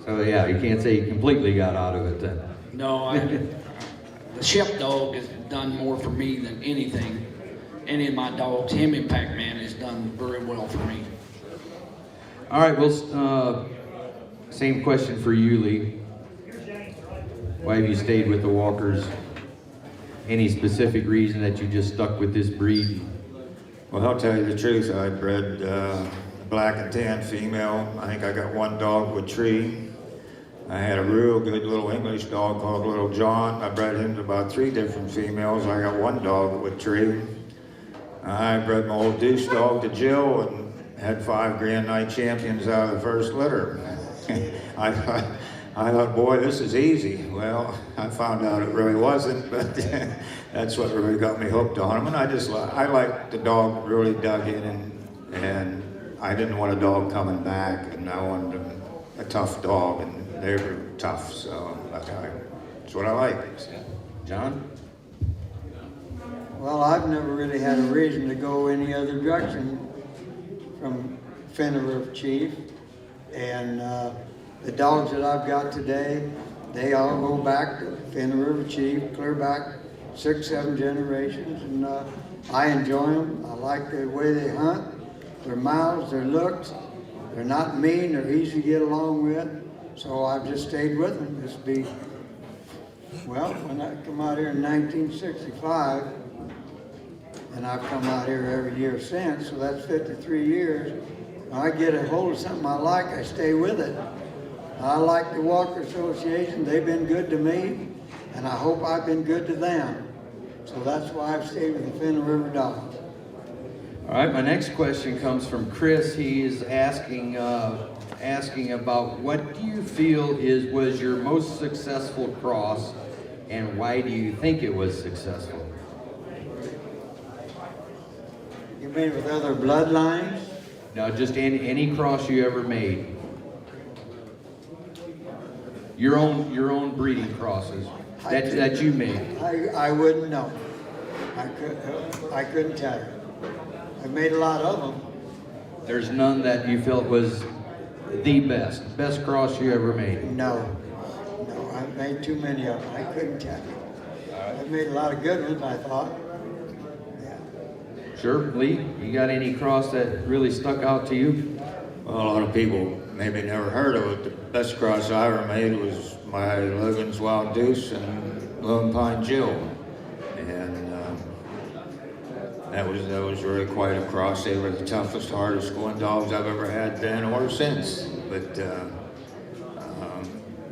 So yeah, you can't say you completely got out of it then. No, the Shep dog has done more for me than anything. Any of my dogs, him and Pac-Man has done very well for me. All right, well, same question for you, Lee. Why have you stayed with the walkers? Any specific reason that you just stuck with this breed? Well, I'll tell you the truth. I bred black and tan female. I think I got one dog with Tree. I had a real good little English dog called Little John. I bred him to about 3 different females. I got one dog with Tree. I bred my old Deuce dog to Jill and had 5 Grand Night champions out of the first litter. I thought, boy, this is easy. Well, I found out it really wasn't, but that's what really got me hooked on them. And I liked the dog really dug in, and I didn't want a dog coming back, and I wanted a tough dog, and they were tough, so that's what I like. John? Well, I've never really had a reason to go any other direction from Finley River Chief, and the dogs that I've got today, they all go back to Finley River Chief, clear back 6, 7 generations, and I enjoy them. I like the way they hunt, their mouths, their looks. They're not mean, they're easy to get along with, so I've just stayed with them. Well, when I come out here in 1965, and I've come out here every year since, so that's 53 years. When I get a hold of something I like, I stay with it. I like the Walker Association. They've been good to me, and I hope I've been good to them. So that's why I've stayed with the Finley River Dogs. All right, my next question comes from Chris. He is asking about what do you feel was your most successful cross, and why do you think it was successful? You mean with other bloodlines? No, just any cross you ever made. Your own breeding crosses that you made. I wouldn't know. I couldn't tell you. I made a lot of them. There's none that you felt was the best cross you ever made. No, I made too many of them. I couldn't tell you. I made a lot of good ones, I thought. Yeah. Sure, Lee, you got any cross that really stuck out to you? Well, a lot of people maybe never heard of it. The best cross I ever made was my Logan's Wild Deuce and Lone Pine Jill. And that was really quite a cross. They were the toughest, hardest going dogs I've ever had then or since. But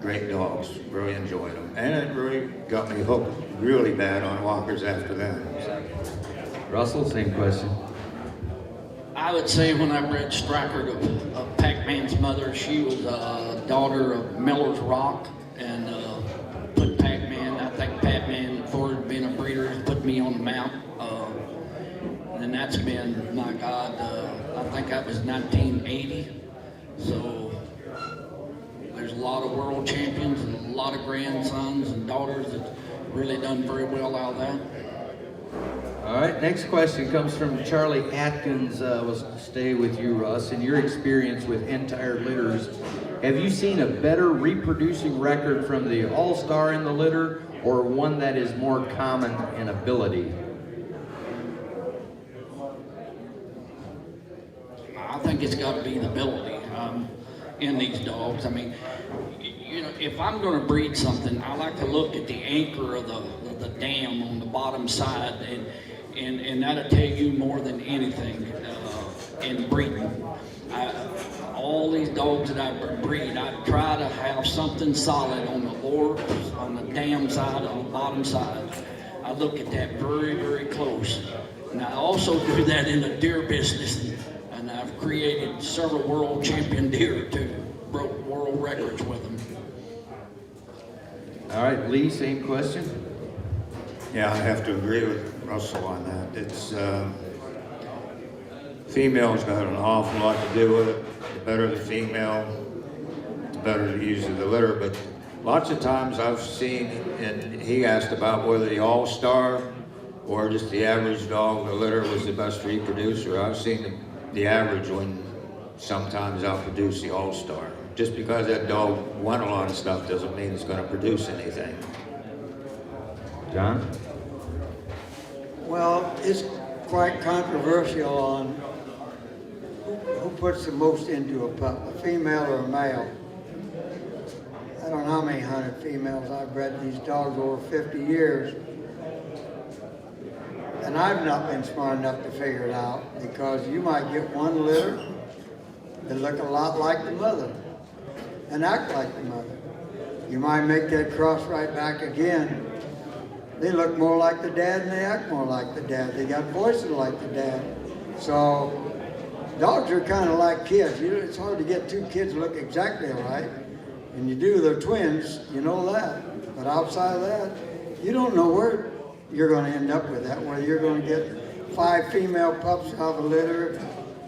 great dogs, really enjoyed them. And it really got me hooked really bad on walkers after that. Russell, same question. I would say when I bred Striker to Pac-Man's mother, she was a daughter of Miller's Rock, and put Pac-Man, I think Pac-Man, for being a breeder, put me on the mount. And that's been, my God, I think that was 1980. So there's a lot of world champions and a lot of grandsons and daughters that really done very well out of that. All right, next question comes from Charlie Atkins. We'll stay with you, Russ. In your experience with entire litters, have you seen a better reproducing record from the All-Star in the litter or one that is more common in ability? I think it's got to be the ability in these dogs. I mean, you know, if I'm going to breed something, I like to look at the anchor of the dam on the bottom side, and that'll tell you more than anything in breeding. All these dogs that I breed, I try to have something solid on the lower, on the dam side, on the bottom side. I look at that very, very close. And I also do that in the deer business. And I've created several world champion deer too, broke world records with them. All right, Lee, same question. Yeah, I have to agree with Russell on that. It's females got an awful lot to do with it. The better the female, the better the use of the litter. But lots of times I've seen, and he asked about whether the All-Star or just the average dog, the litter was the best reproducer. I've seen the average one sometimes outproduce the All-Star. Just because that dog won a lot of stuff doesn't mean it's going to produce anything. John? Well, it's quite controversial on who puts the most into a pup, a female or a male. I don't know how many hundred females I've bred these dogs over 50 years. And I've not been smart enough to figure it out, because you might get one litter that look a lot like the mother and act like the mother. You might make that cross right back again. They look more like the dad and they act more like the dad. They got voices like the dad. So dogs are kind of like kids. It's hard to get two kids to look exactly alike. And you do, they're twins, you know that. But outside of that, you don't know where you're going to end up with that, whether you're going to get 5 female pups out of a litter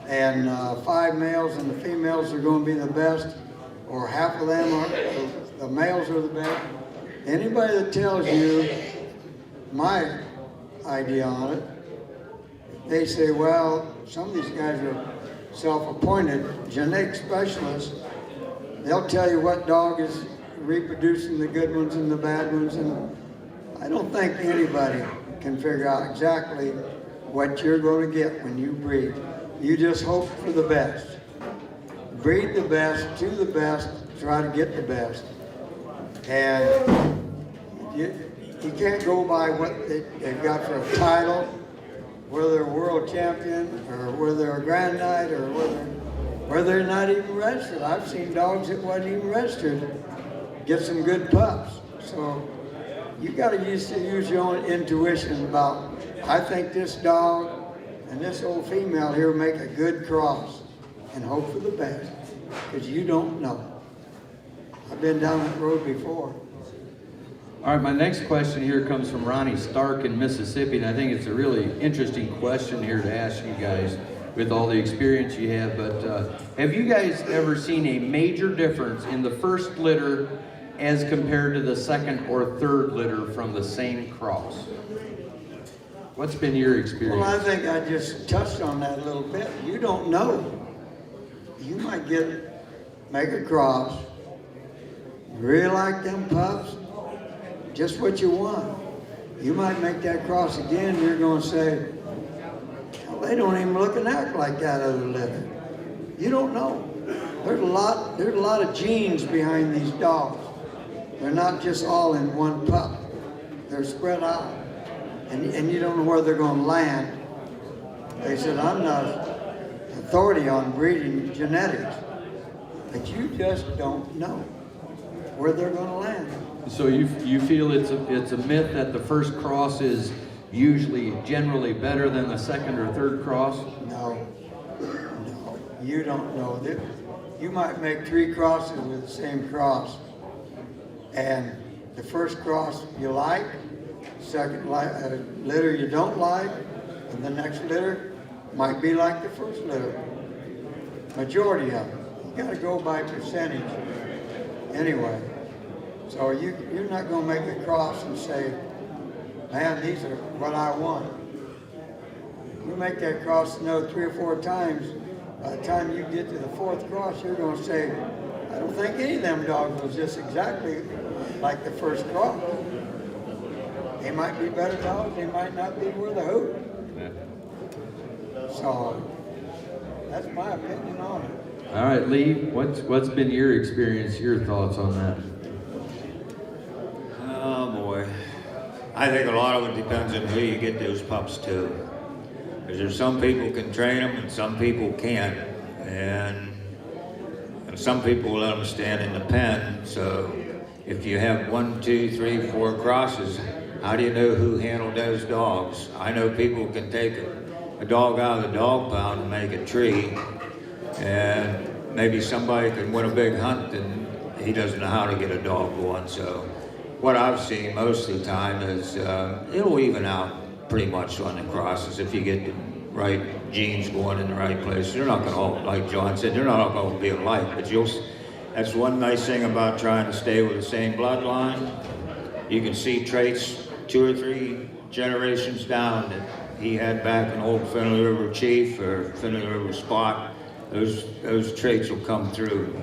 and 5 males, and the females are going to be the best, or half of them are, the males are the best. Anybody that tells you my idea on it, they say, well, some of these guys are self-appointed genetic specialists. They'll tell you what dog is reproducing the good ones and the bad ones, and I don't think anybody can figure out exactly what you're going to get when you breed. You just hope for the best. Breed the best, to the best, try to get the best. And you can't go by what they've got for a title, whether they're a world champion, or whether they're a Grand Knight, or whether they're not even registered. I've seen dogs that wasn't even registered get some good pups. So you got to use your own intuition about, I think this dog and this old female here make a good cross, and hope for the best, because you don't know. I've been down that road before. All right, my next question here comes from Ronnie Stark in Mississippi, and I think it's a really interesting question here to ask you guys with all the experience you have. But have you guys ever seen a major difference in the first litter as compared to the second or third litter from the same cross? What's been your experience? Well, I think I just touched on that a little bit. You don't know. You might make a cross, really like them pups, just what you want. You might make that cross again, you're going to say, well, they don't even look and act like that other litter. You don't know. There's a lot of genes behind these dogs. They're not just all in one pup. They're spread out. And you don't know where they're going to land. They said, I'm not authority on breeding genetics, but you just don't know where they're going to land. So you feel it's a myth that the first cross is usually generally better than the second or third cross? No, you don't know that. You might make 3 crosses with the same cross, and the first cross you like, second litter you don't like, and the next litter might be like the first litter. Majority of them. You got to go by percentage. Anyway, so you're not going to make a cross and say, man, these are what I want. You make that cross 3 or 4 times. By the time you get to the 4th cross, you're going to say, I don't think any of them dogs was just exactly like the first cross. They might be better dogs, they might not be worth a hoot. So, that's my opinion on it. All right, Lee, what's been your experience, your thoughts on that? Oh boy. I think a lot of it depends on who you get those pups to. Because there's some people can train them and some people can't. And some people let them stand in the pen. So if you have 1, 2, 3, 4 crosses, how do you know who handled those dogs? I know people can take a dog out of the dog pound and make a tree. And maybe somebody can win a big hunt and he doesn't know how to get a dog going. So what I've seen most of the time is it'll even out pretty much on the crosses if you get the right genes going in the right place. They're not going to all, like John said, they're not all going to be alike, but that's one nice thing about trying to stay with the same bloodline. You can see traits 2 or 3 generations down that he had back in old Finley River Chief or Finley River Spot. Those traits will come through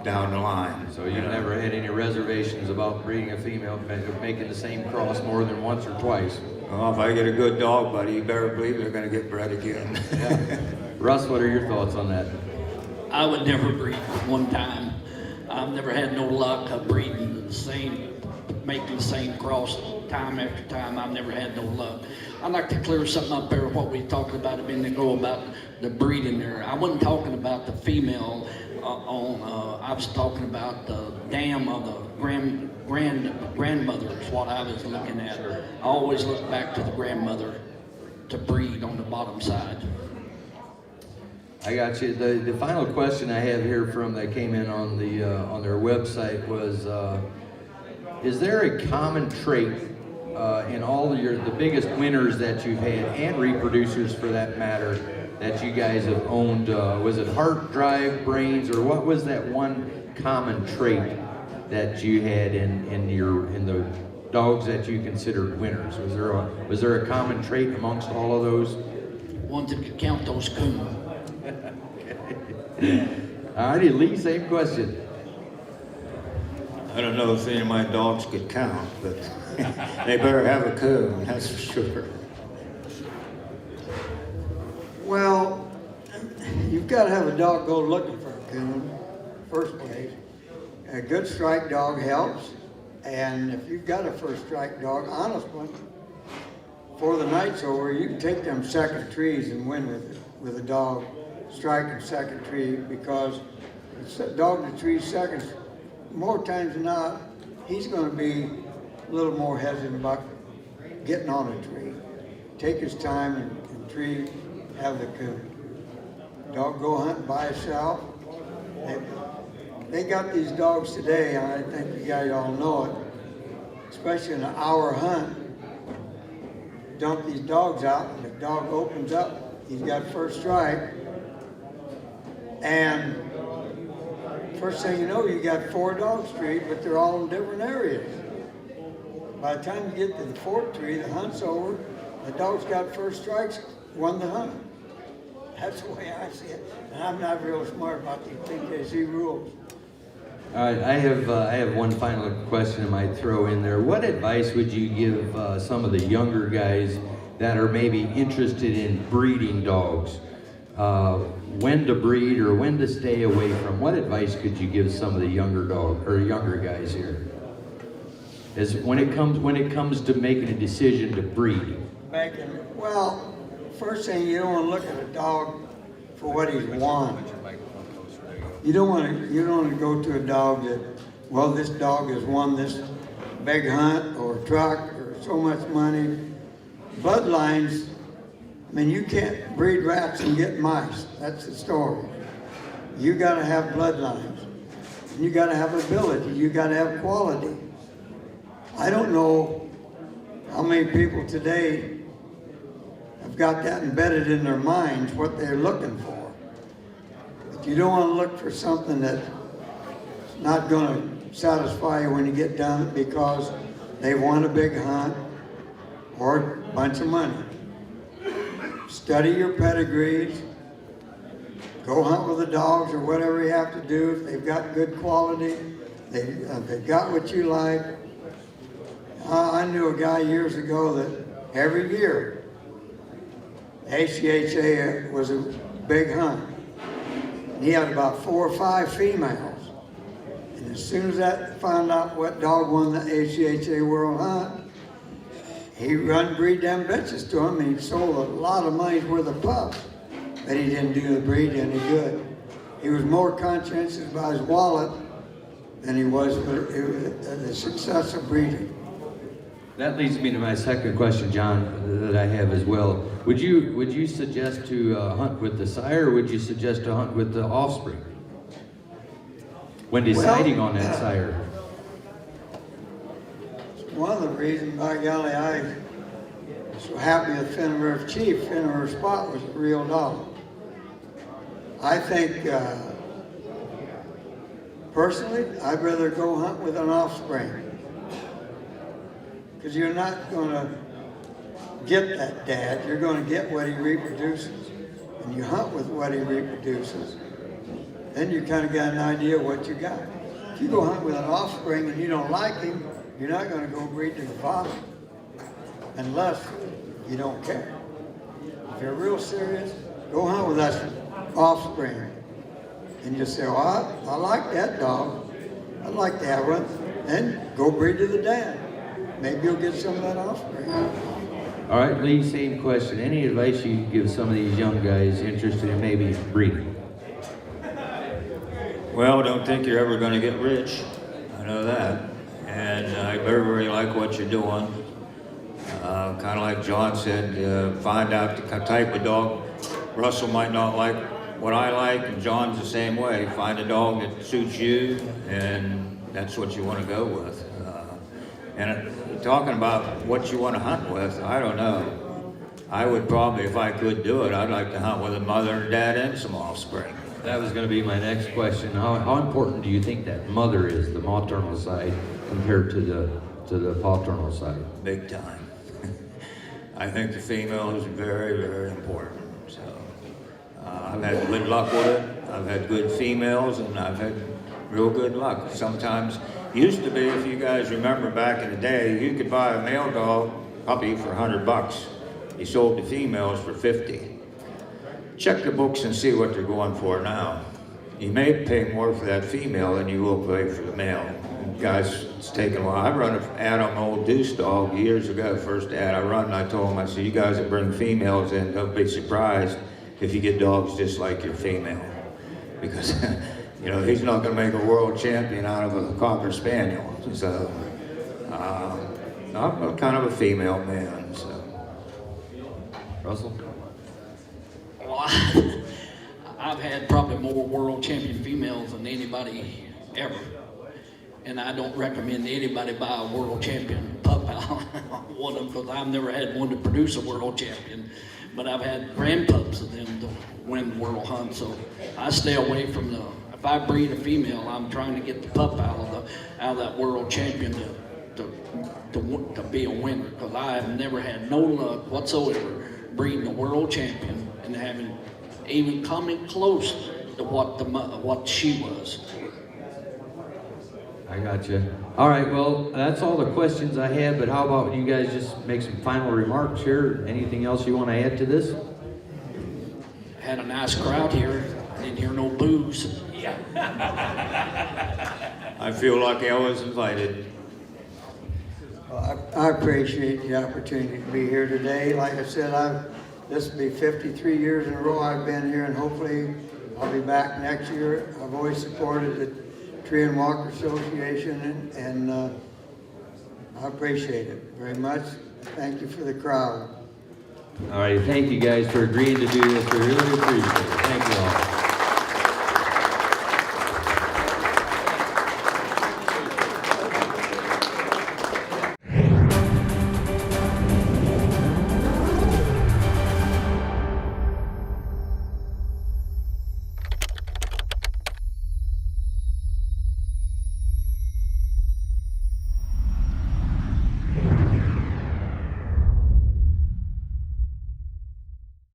down the line. So you never had any reservations about breeding a female, making the same cross more than once or twice? Well, if I get a good dog, buddy, you better believe they're going to get bred again. Yeah. Russ, what are your thoughts on that? I would never breed one time. I've never had no luck of breeding making the same cross time after time. I've never had no luck. I'd like to clear something up there, what we talked about a minute ago about the breeding there. I wasn't talking about the female I was talking about the dam of the grandmother is what I was looking at. I always look back to the grandmother to breed on the bottom side. I got you. The final question I have here that came in on their website was, is there a common trait in all of the biggest winners that you've had, and reproducers for that matter, that you guys have owned? Was it heart, drive, brains, or what was that one common trait that you had in the dogs that you considered winners? Was there a common trait amongst all of those? One that could count those coons. All righty, Lee, same question. I don't know if any of my dogs could count, but they better have a coon, that's for sure. Well, you've got to have a dog go looking for a coon, first place. A good strike dog helps, and if you've got a first strike dog, honestly, before the night's over, you can take them second trees and win with a dog striking second tree, because the dog that trees seconds, more times than not, he's going to be a little more hesitant about getting on a tree. Take his time and tree, have the coon. Dog go hunting by himself. They got these dogs today, and I think you guys all know it. especially an hour hunt, dump these dogs out, and the dog opens up, he's got first strike, and first thing you know, you got 4 dogs treed, but they're all in different areas. By the time you get to the 4th tree, the hunt's over, the dog's got first strikes, won the hunt. That's the way I see it, and I'm not real smart about these PKC rules. All right, I have one final question I might throw in there. What advice would you give some of the younger guys that are maybe interested in breeding dogs? When to breed or when to stay away from? What advice could you give some of the younger guys here? As when it comes to making a decision to breed. Well, first thing, you don't want to look at a dog for what he's won. You don't want to go to a dog that, well, this dog has won this big hunt or truck or so much money. Bloodlines, I mean, you can't breed rats and get mice. That's the story. You got to have bloodlines. You got to have ability. You got to have quality. I don't know how many people today have got that embedded in their minds, what they're looking for. But you don't want to look for something that's not going to satisfy you when you get done because they won a big hunt or a bunch of money. Study your pedigrees. Go hunt with the dogs or whatever you have to do. If they've got good quality, they've got what you like. I knew a guy years ago that every year, ACHA was a big hunt. And he had about 4 or 5 females. And as soon as that found out what dog won the ACHA World Hunt, he run breed them bitches to him, and he sold a lot of money's worth of pups. But he didn't do the breed any good. He was more conscientious about his wallet than he was for the success of breeding. That leads me to my second question, John, that I have as well. Would you suggest to hunt with the sire, or would you suggest to hunt with the offspring when deciding on that sire? One of the reasons, by golly, I was so happy with Finley River Chief. Finley River Spot was a real dog. I think, personally, I'd rather go hunt with an offspring. Because you're not going to get that dad. You're going to get what he reproduces. And you hunt with what he reproduces. Then you kind of got an idea of what you got. If you go hunt with an offspring and you don't like him, you're not going to go breed to the father. Unless you don't care. If you're real serious, go hunt with that offspring. And you say, well, I like that dog. I'd like to have one. Then go breed to the dad. Maybe you'll get some of that offspring. All right, Lee, same question. Any advice you give some of these young guys interested in maybe breeding? Well, don't think you're ever going to get rich. I know that. And I very, very like what you're doing. Kind of like John said, find out the type of dog. Russell might not like what I like, and John's the same way. Find a dog that suits you, and that's what you want to go with. And talking about what you want to hunt with, I don't know. I would probably, if I could do it, I'd like to hunt with a mother and dad and some offspring. That was going to be my next question. How important do you think that mother is, the maternal side, compared to the paternal side? Big time. I think the female is very, very important. So I've had good luck with it. I've had good females, and I've had real good luck. Sometimes, used to be, if you guys remember back in the day, you could buy a male dog puppy for $100. You sold the females for $50. Check the books and see what they're going for now. You may pay more for that female than you will pay for the male. Guys, it's taken a while. I run an ad on an old Deuce dog years ago, first ad I run, and I told him, I said, you guys that bring females in, don't be surprised if you get dogs just like your female. Because, you know, he's not going to make a world champion out of a Cocker Spaniel. So, I'm kind of a female man, so. Russell? Well, I've had probably more world champion females than anybody ever. And I don't recommend anybody buy a world champion pup out. I want them because I've never had one to produce a world champion, but I've had grand pups of them to win the world hunt. So I stay away from the. If I breed a female, I'm trying to get the pup out of that world champion to be a winner, because I have never had no luck whatsoever breeding a world champion and having even coming close to what she was. I got you. All right, well, that's all the questions I had, but how about you guys just make some final remarks here? Anything else you want to add to this? Had a nice crowd here. I didn't hear no boos. I feel like I was invited. Well, I appreciate the opportunity to be here today. Like I said, this will be 53 years in a row I've been here, and hopefully I'll be back next year. I've always supported the Tree and Walk Association, and I appreciate it very much. Thank you for the crowd. All right, thank you guys for agreeing to do this. We really appreciate it. Thank you all.